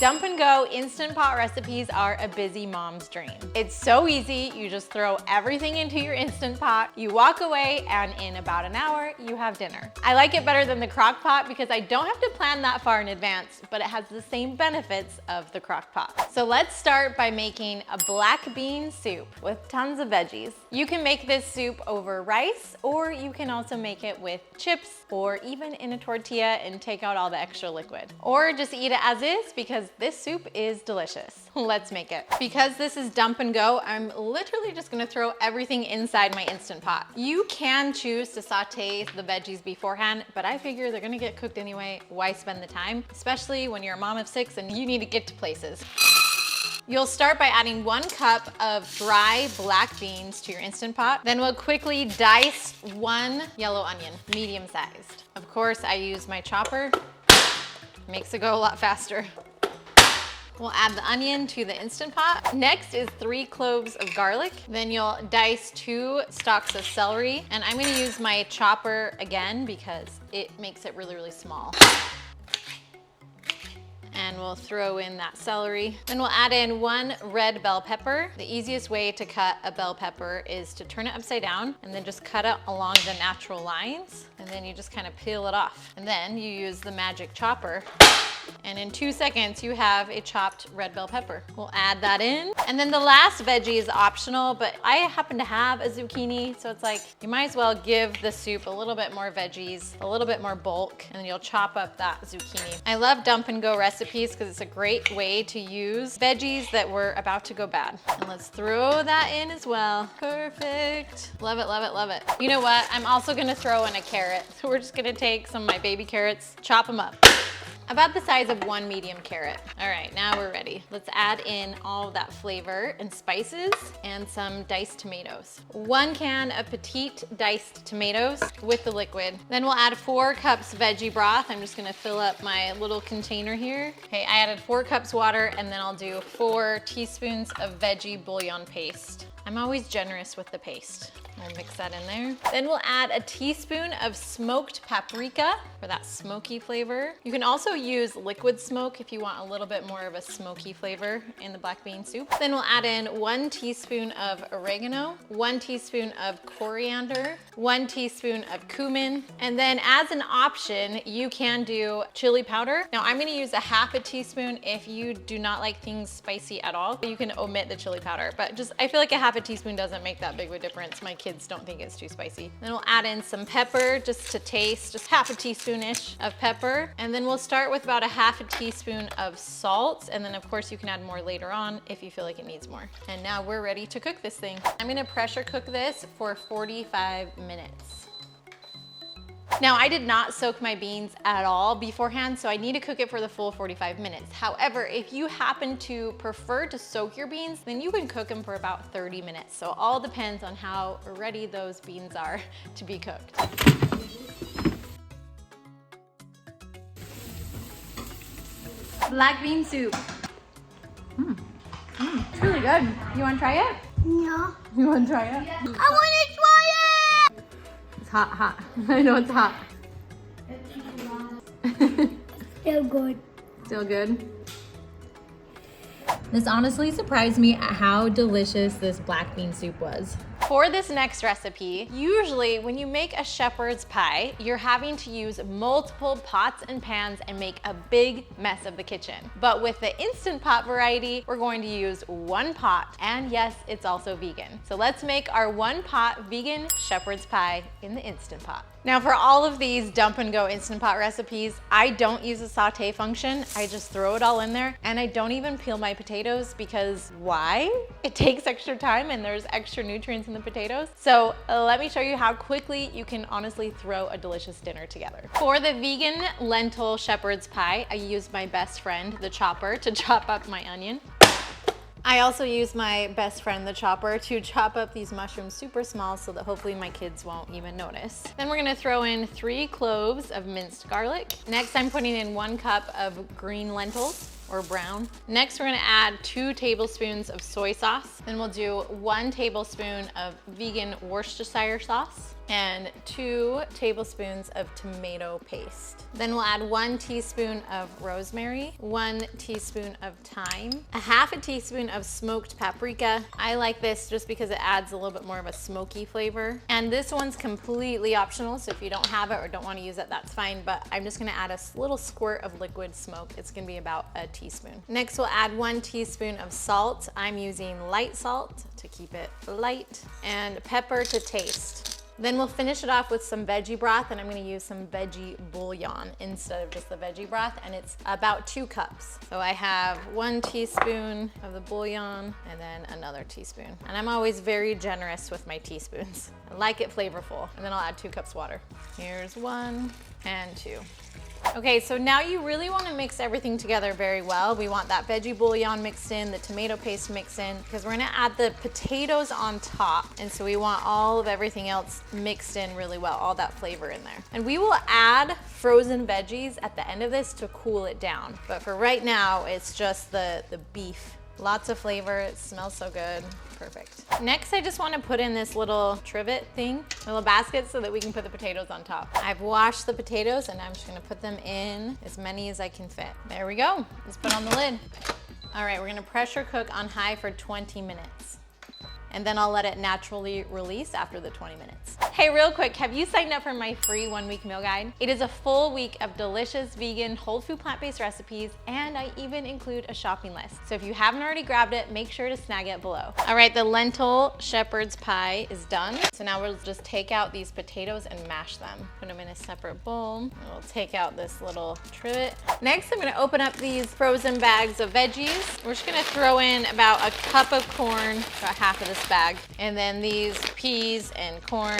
Dump and Go Instant Pot recipes are a busy mom's dream. It's so easy, you just throw everything into your Instant Pot, you walk away, and in about an hour, you have dinner. I like it better than the crock pot because I don't have to plan that far in advance, but it has the same benefits of the crock pot. So let's start by making a black bean soup with tons of veggies. You can make this soup over rice, or you can also make it with chips, or even in a tortilla and take out all the extra liquid. Or just eat it as is because this soup is delicious. Let's make it. Because this is dump and go, I'm literally just gonna throw everything inside my Instant Pot. You can choose to saute the veggies beforehand, but I figure they're gonna get cooked anyway. Why spend the time? Especially when you're a mom of 6 and you need to get to places. You'll start by adding 1 cup of dry black beans to your Instant Pot. Then we'll quickly dice 1 yellow onion, medium sized. Of course, I use my chopper. Makes it go a lot faster. We'll add the onion to the Instant Pot. Next is 3 cloves of garlic. Then you'll dice 2 stalks of celery. And I'm gonna use my chopper again because it makes it really, really small. And we'll throw in that celery. Then we'll add in 1 red bell pepper. The easiest way to cut a bell pepper is to turn it upside down and then just cut it along the natural lines. And then you just kind of peel it off. And then you use the magic chopper. And in 2 seconds, you have a chopped red bell pepper. We'll add that in. And then the last veggie is optional, but I happen to have a zucchini, so it's like, you might as well give the soup a little bit more veggies, a little bit more bulk, and then you'll chop up that zucchini. I love dump and go recipes because it's a great way to use veggies that were about to go bad. And let's throw that in as well. Perfect. Love it, love it, love it. You know what? I'm also gonna throw in a carrot. So we're just gonna take some of my baby carrots, chop them up. About the size of 1 medium carrot. All right, now we're ready. Let's add in all of that flavor and spices and some diced tomatoes. 1 can of petite diced tomatoes with the liquid. Then we'll add 4 cups veggie broth. I'm just gonna fill up my little container here. Okay, I added 4 cups water, and then I'll do 4 teaspoons of veggie bouillon paste. I'm always generous with the paste. We'll mix that in there. Then we'll add a teaspoon of smoked paprika for that smoky flavor. You can also use liquid smoke if you want a little bit more of a smoky flavor in the black bean soup. Then we'll add in 1 teaspoon of oregano, 1 teaspoon of coriander, 1 teaspoon of cumin, and then as an option, you can do chili powder. Now I'm gonna use a ½ teaspoon if you do not like things spicy at all. You can omit the chili powder, but just I feel like a ½ teaspoon doesn't make that big of a difference. My kids don't think it's too spicy. Then we'll add in some pepper just to taste, just ½ teaspoon-ish of pepper. And then we'll start with about a ½ teaspoon of salt. And then of course you can add more later on if you feel like it needs more. And now we're ready to cook this thing. I'm gonna pressure cook this for 45 minutes. Now, I did not soak my beans at all beforehand, so I need to cook it for the full 45 minutes. However, if you happen to prefer to soak your beans, then you can cook them for about 30 minutes. So it all depends on how ready those beans are to be cooked. Black bean soup. It's really good. You wanna try it? Yeah. You wanna try it? I want to try it! It's hot, hot. I know it's hot. Still good. Still good? This honestly surprised me at how delicious this black bean soup was. For this next recipe, usually when you make a shepherd's pie, you're having to use multiple pots and pans and make a big mess of the kitchen. But with the Instant Pot variety, we're going to use 1 pot. And yes, it's also vegan. So let's make our 1 pot vegan shepherd's pie in the Instant Pot. Now for all of these dump and go Instant Pot recipes, I don't use a saute function. I just throw it all in there, and I don't even peel my potatoes because why? It takes extra time and there's extra nutrients in the potatoes. So let me show you how quickly you can honestly throw a delicious dinner together. For the vegan lentil shepherd's pie, I used my best friend, the chopper, to chop up my onion. I also use my best friend, the chopper, to chop up these mushrooms super small so that hopefully my kids won't even notice. Then we're gonna throw in 3 cloves of minced garlic. Next, I'm putting in 1 cup of green lentils, or brown. Next, we're gonna add 2 tablespoons of soy sauce. Then we'll do 1 tablespoon of vegan Worcestershire sauce. and 2 tablespoons of tomato paste. Then we'll add 1 teaspoon of rosemary, 1 teaspoon of thyme, a half a teaspoon of smoked paprika. I like this just because it adds a little bit more of a smoky flavor. And this one's completely optional, so if you don't have it or don't want to use it, that's fine, but I'm just gonna add a little squirt of liquid smoke. It's gonna be about a teaspoon. Next, we'll add 1 teaspoon of salt. I'm using light salt to keep it light, and pepper to taste. Then we'll finish it off with some veggie broth, and I'm gonna use some veggie bouillon instead of just the veggie broth, and it's about 2 cups. So I have 1 teaspoon of the bouillon and then another teaspoon. And I'm always very generous with my teaspoons. I like it flavorful. And then I'll add 2 cups water. Here's 1 and 2. Okay, so now you really want to mix everything together very well. We want that veggie bouillon mixed in, the tomato paste mixed in, because we're gonna add the potatoes on top. And so we want all of everything else mixed in really well, all that flavor in there. And we will add frozen veggies at the end of this to cool it down. But for right now, it's just the beef. Lots of flavor, it smells so good. Perfect. Next, I just want to put in this little trivet thing, little basket, so that we can put the potatoes on top. I've washed the potatoes and I'm just gonna put them in as many as I can fit. There we go. Let's put on the lid. All right, we're gonna pressure cook on high for 20 minutes. And then I'll let it naturally release after the 20 minutes. Hey, real quick, have you signed up for my free 1-week meal guide? It is a full week of delicious vegan, whole food, plant-based recipes, and I even include a shopping list. So if you haven't already grabbed it, make sure to snag it below. All right, the lentil shepherd's pie is done. So now we'll just take out these potatoes and mash them. Put them in a separate bowl. And we'll take out this little trivet. Next, I'm gonna open up these frozen bags of veggies. We're just gonna throw in about a cup of corn, about half of this bag, and then these peas and corn.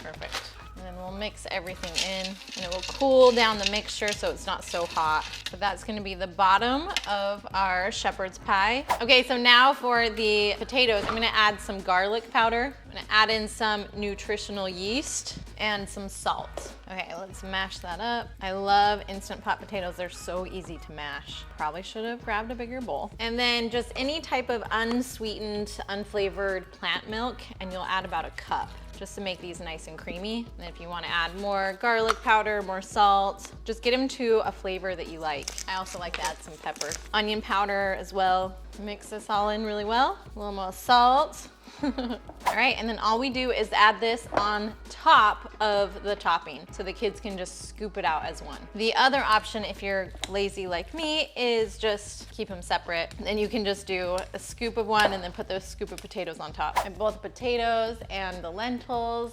Perfect. And then we'll mix everything in, and it will cool down the mixture so it's not so hot. But that's gonna be the bottom of our shepherd's pie. Okay, so now for the potatoes, I'm gonna add some garlic powder. I'm gonna add in some nutritional yeast and some salt. Okay, let's mash that up. I love Instant Pot potatoes. They're so easy to mash. Probably should have grabbed a bigger bowl. And then just any type of unsweetened, unflavored plant milk, and you'll add about a cup, just to make these nice and creamy. And if you want to add more garlic powder, more salt, just get them to a flavor that you like. I also like to add some pepper. Onion powder as well. Mix this all in really well. A little more salt. All right, and then all we do is add this on top of the topping so the kids can just scoop it out as one. The other option, if you're lazy like me, is just keep them separate. Then you can just do a scoop of one and then put the scoop of potatoes on top. And both the potatoes and the lentils.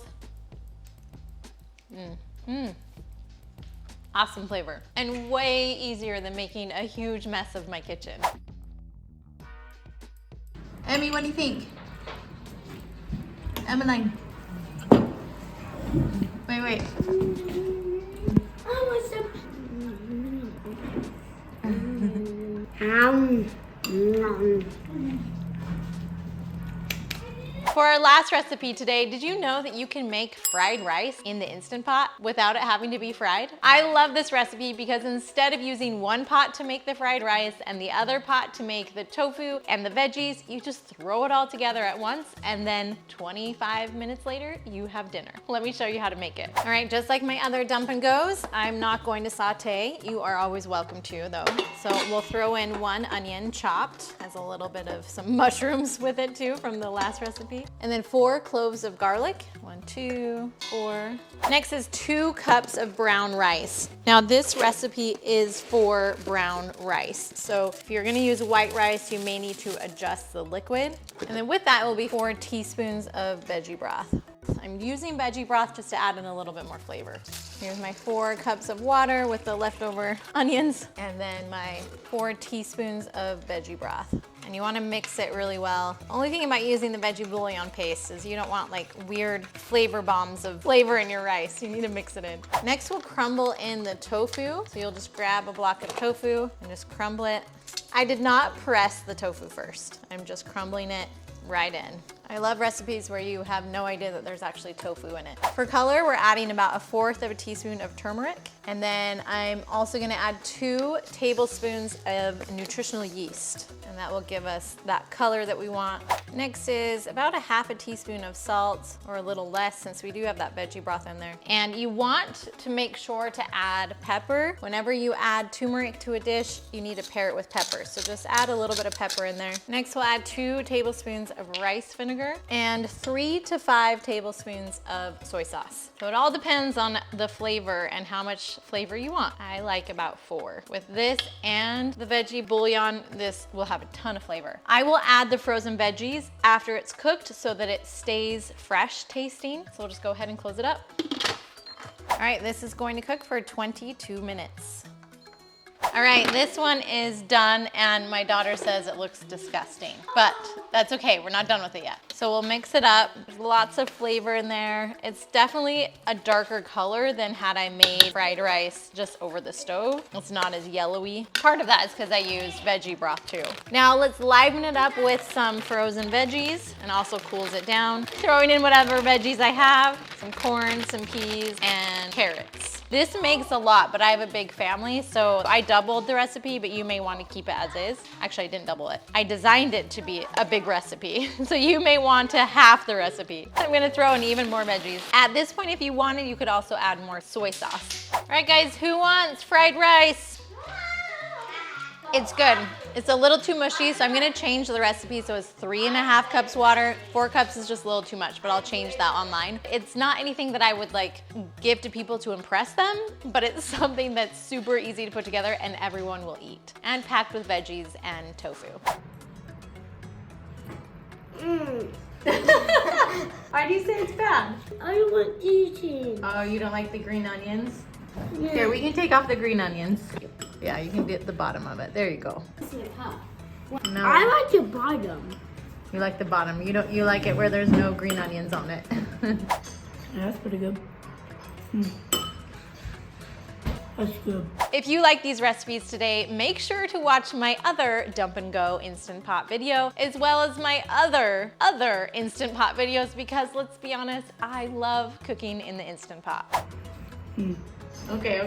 Awesome flavor. And way easier than making a huge mess of my kitchen. Emmy, what do you think? Emmeline. Wait. I want some. For our last recipe today, did you know that you can make fried rice in the Instant Pot without it having to be fried? I love this recipe because instead of using one pot to make the fried rice and the other pot to make the tofu and the veggies, you just throw it all together at once, and then 25 minutes later, you have dinner. Let me show you how to make it. All right, just like my other dump and goes, I'm not going to saute. You are always welcome to, though. So we'll throw in 1 onion chopped, has a little bit of some mushrooms with it too from the last recipe. And then 4 cloves of garlic. 1, 2, 4. Next is 2 cups of brown rice. Now this recipe is for brown rice. So if you're gonna use white rice, you may need to adjust the liquid. And then with that will be 4 teaspoons of veggie broth. I'm using veggie broth just to add in a little bit more flavor. Here's my 4 cups of water with the leftover onions, and then my 4 teaspoons of veggie broth. And you want to mix it really well. Only thing about using the veggie bouillon paste is you don't want like weird flavor bombs of flavor in your rice. You need to mix it in. Next, we'll crumble in the tofu. So you'll just grab a block of tofu and just crumble it. I did not press the tofu first. I'm just crumbling it right in. I love recipes where you have no idea that there's actually tofu in it. For color, we're adding about 1/4 teaspoon of turmeric. And then I'm also gonna add 2 tablespoons of nutritional yeast. And that will give us that color that we want. Next is about 1/2 teaspoon of salt, or a little less since we do have that veggie broth in there. And you want to make sure to add pepper. Whenever you add turmeric to a dish, you need to pair it with pepper. So just add a little bit of pepper in there. Next, we'll add 2 tablespoons of rice vinegar and 3 to 5 tablespoons of soy sauce. So it all depends on the flavor and how much flavor you want. I like about 4. With this and the veggie bouillon, this will have a ton of flavor. I will add the frozen veggies after it's cooked so that it stays fresh tasting. So we'll just go ahead and close it up. All right, this is going to cook for 22 minutes. All right, this one is done and my daughter says it looks disgusting, but that's okay, we're not done with it yet. So we'll mix it up. There's lots of flavor in there. It's definitely a darker color than had I made fried rice just over the stove. It's not as yellowy. Part of that is because I used veggie broth too. Now let's liven it up with some frozen veggies and also cools it down. Throwing in whatever veggies I have, some corn, some peas, and carrots. This makes a lot, but I have a big family, so I doubled the recipe, but you may want to keep it as is. Actually, I didn't double it. I designed it to be a big recipe, so you may want to half the recipe. I'm gonna throw in even more veggies. At this point, if you wanted, you could also add more soy sauce. All right, guys, who wants fried rice? It's good. It's a little too mushy, so I'm gonna change the recipe so it's 3.5 cups water. 4 cups is just a little too much, but I'll change that online. It's not anything that I would like give to people to impress them, but it's something that's super easy to put together and everyone will eat. And packed with veggies and tofu. Why do you say it's bad? I want eating. Oh, you don't like the green onions? Yeah. Here, we can take off the green onions. Yeah, you can get the bottom of it. There you go. No. I like the bottom. You like the bottom. You like it where there's no green onions on it. Yeah, that's pretty good. That's good. If you like these recipes today, make sure to watch my other Dump and Go Instant Pot video, as well as my other Instant Pot videos, because let's be honest, I love cooking in the Instant Pot. Hmm. Okay.